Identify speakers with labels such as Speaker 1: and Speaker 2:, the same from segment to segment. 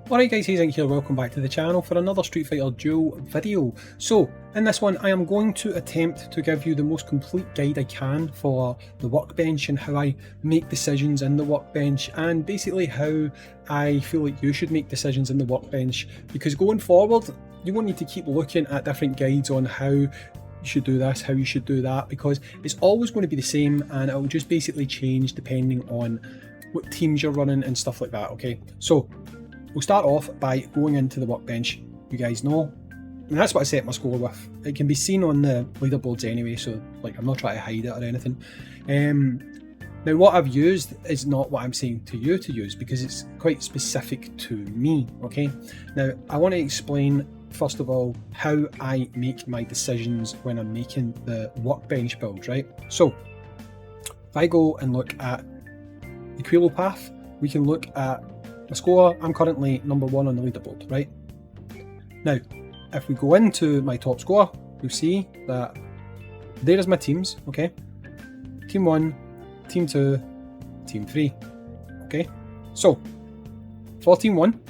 Speaker 1: Alright guys, Hayzink here, welcome back to the channel for another Street Fighter Duel video. So, in this one I am going to attempt to give you the most complete guide I can for the workbench and how I make decisions in the workbench, and basically how I feel like you should make decisions in the workbench, because going forward you won't need to keep looking at different guides on how you should do this, how you should do that, because it's always going to be the same and it will just basically change depending on what teams you're running and stuff like that. Okay, so we'll start off by going into the workbench. You guys know, and that's what I set my score with. It can be seen on the leaderboards anyway, so like I'm not trying to hide it or anything. Now what I've used is not what I'm saying to you to use, because it's quite specific to me. Okay, now I want to explain first of all how I make my decisions when I'm making the workbench build, right? So if I go and look at the Quilo path, we can look at my score. I'm currently number 1 on the leaderboard, right? Now, if we go into my top score, you'll see that there is my teams, okay? Team 1, Team 2, Team 3, okay? So, for Team 1,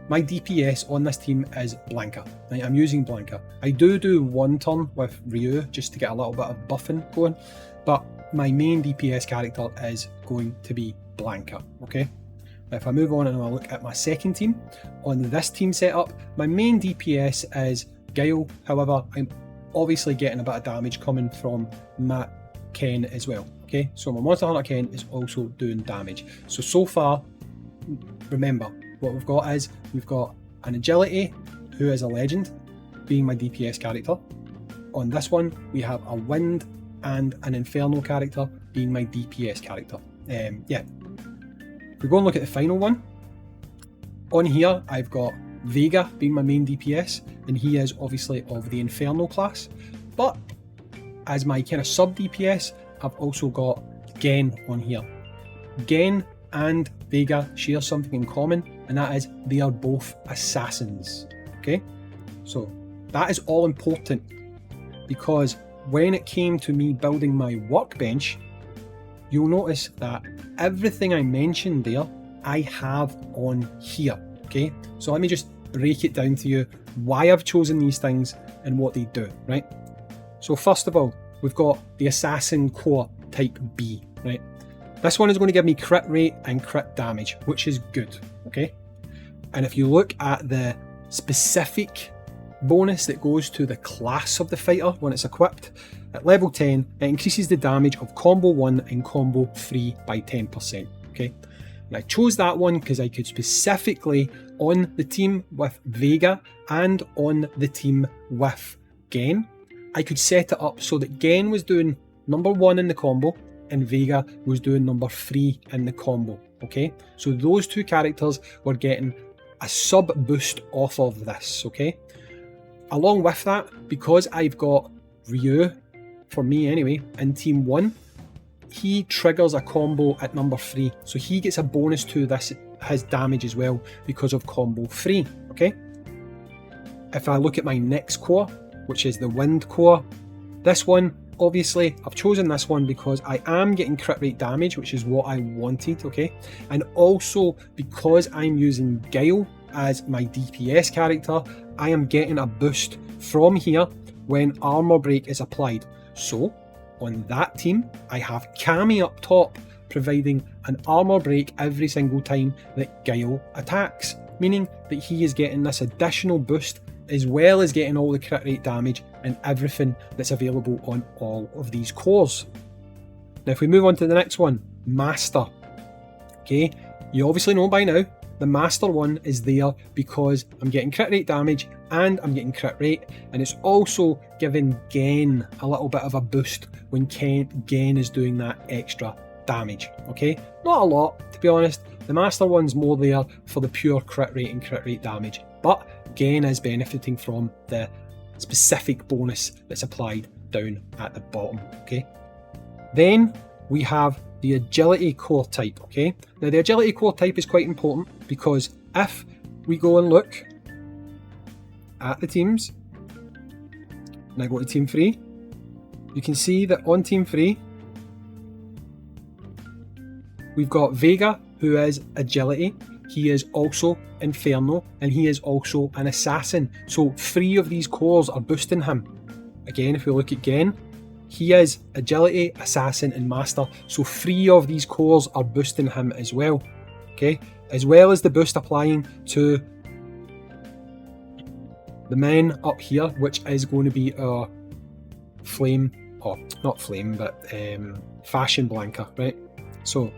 Speaker 1: my DPS on this team is Blanca. Right? I'm using Blanca. I do one turn with Ryu just to get a little bit of buffing going, but my main DPS character is going to be Blanca, okay? If I move on and I look at my second team, on this team setup, my main DPS is Gale. However, I'm obviously getting a bit of damage coming from my Ken as well. Okay, so my Monster Hunter Ken is also doing damage. So far, remember, what we've got is, we've got an Agility, who is a legend, being my DPS character. On this one, we have a Wind and an Inferno character, being my DPS character. Yeah. If we go and look at the final one, on here I've got Vega being my main DPS, and he is obviously of the Inferno class, but as my kind of sub DPS, I've also got Gen on here. Gen and Vega share something in common, and that is they are both assassins. Okay, so that is all important, because when it came to me building my workbench, you'll notice that everything I mentioned there, I have on here, okay? So let me just break it down to you, why I've chosen these things and what they do, right? So first of all, we've got the Assassin Core Type B, right? This one is going to give me crit rate and crit damage, which is good, okay? And if you look at the specific bonus that goes to the class of the fighter when it's equipped, at level 10, it increases the damage of combo 1 and combo 3 by 10%, okay? And I chose that one because I could specifically, on the team with Vega and on the team with Gen, I could set it up so that Gen was doing number 1 in the combo and Vega was doing number 3 in the combo, okay? So those two characters were getting a sub boost off of this, okay? Along with that, because I've got Ryu, for me anyway, in Team 1, he triggers a combo at number 3, so he gets a bonus to this, his damage as well, because of combo 3, okay? If I look at my next core, which is the Wind core, this one, obviously, I've chosen this one because I am getting crit rate damage, which is what I wanted, okay? And also, because I'm using Guile as my DPS character, I am getting a boost from here when armor break is applied. So on that team, I have Cammy up top, providing an armor break every single time that Guile attacks, meaning that he is getting this additional boost as well as getting all the crit rate damage and everything that's available on all of these cores. Now if we move on to the next one, Master. Okay, you obviously know by now, the Master one is there because I'm getting crit rate damage and I'm getting crit rate, and it's also giving Gen a little bit of a boost when Gen is doing that extra damage, okay? Not a lot, to be honest. The Master one's more there for the pure crit rate and crit rate damage, but Gen is benefiting from the specific bonus that's applied down at the bottom, okay? Then we have the Agility core type, okay? Now the Agility core type is quite important, because if we go and look at the teams, and I go to Team 3, you can see that on Team 3, we've got Vega, who is Agility, he is also Inferno, and he is also an Assassin. So 3 of these cores are boosting him. Again, if we look again, he is Agility, Assassin and Master. So 3 of these cores are boosting him as well. Okay, as well as the boost applying to the men up here, which is going to be our flame, or not flame, but fashion blanker, right? So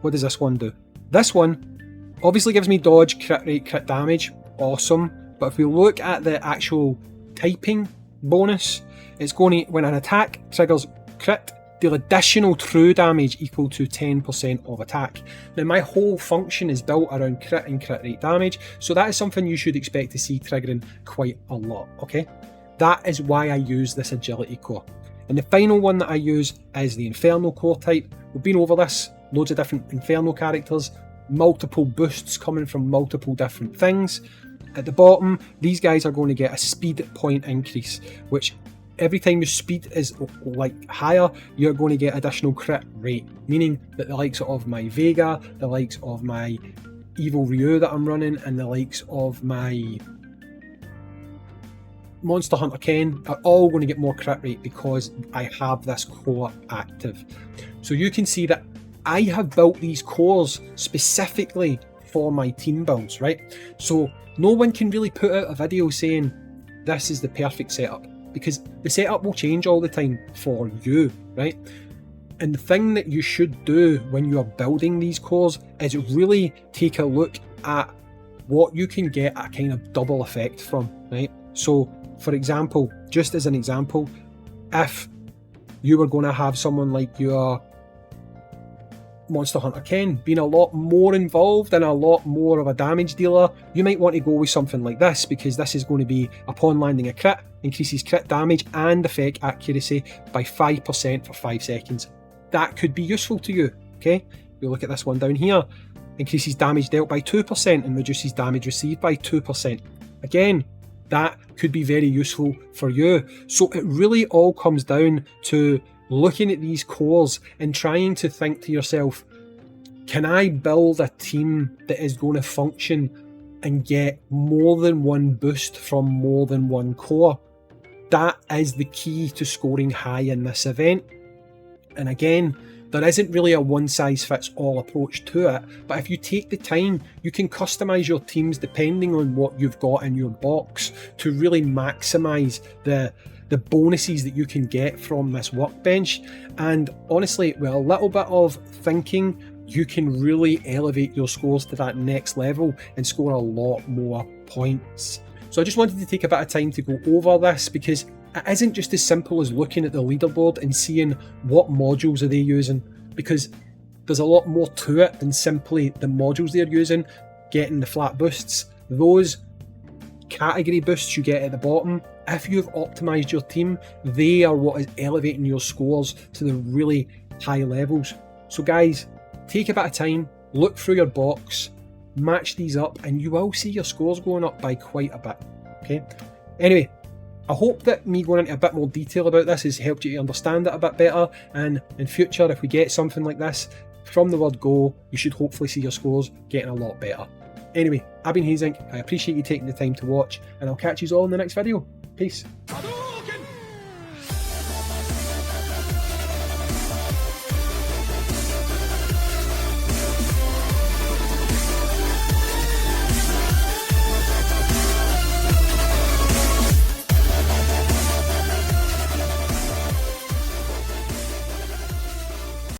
Speaker 1: what does this one do? This one obviously gives me dodge, crit rate, crit damage, awesome. But if we look at the actual typing bonus, it's going to, when an attack triggers crit, deal additional true damage equal to 10% of attack. Now my whole function is built around crit and crit rate damage, so that is something you should expect to see triggering quite a lot, okay? That is why I use this agility core. And the final one that I use is the Inferno core type. We've been over this, loads of different Inferno characters, multiple boosts coming from multiple different things. At the bottom, these guys are going to get a speed point increase, which every time your speed is like higher, you're going to get additional crit rate, meaning that the likes of my Vega, the likes of my Evil Ryu that I'm running, and the likes of my Monster Hunter Ken are all going to get more crit rate because I have this core active. So you can see that I have built these cores specifically for my team builds, right? So no one can really put out a video saying this is the perfect setup, because the setup will change all the time for you, right? And the thing that you should do when you are building these cores is really take a look at what you can get a kind of double effect from, right? So for example, just as an example, if you were going to have someone like your Monster Hunter Ken being a lot more involved and a lot more of a damage dealer, you might want to go with something like this, because this is going to be, upon landing a crit, increases crit damage and effect accuracy by 5% for 5 seconds. That could be useful to you, okay? We look at this one down here, increases damage dealt by 2% and reduces damage received by 2%. Again, that could be very useful for you. So it really all comes down to looking at these cores and trying to think to yourself, can I build a team that is going to function and get more than one boost from more than one core? That is the key to scoring high in this event. And again, there isn't really a one-size-fits-all approach to it, but if you take the time, you can customize your teams depending on what you've got in your box to really maximize the bonuses that you can get from this workbench. And honestly, with a little bit of thinking, you can really elevate your scores to that next level and score a lot more points. So I just wanted to take a bit of time to go over this, because it isn't just as simple as looking at the leaderboard and seeing what modules are they using, because there's a lot more to it than simply the modules they're using, getting the flat boosts. Those category boosts you get at the bottom, if you've optimized your team, they are what is elevating your scores to the really high levels. So guys, take a bit of time, look through your box, match these up, and you will see your scores going up by quite a bit, okay? Anyway, I hope that me going into a bit more detail about this has helped you to understand it a bit better, and in future, if we get something like this, from the word go, you should hopefully see your scores getting a lot better. Anyway, I've been Hayzink, I appreciate you taking the time to watch, and I'll catch you all in the next video. Peace.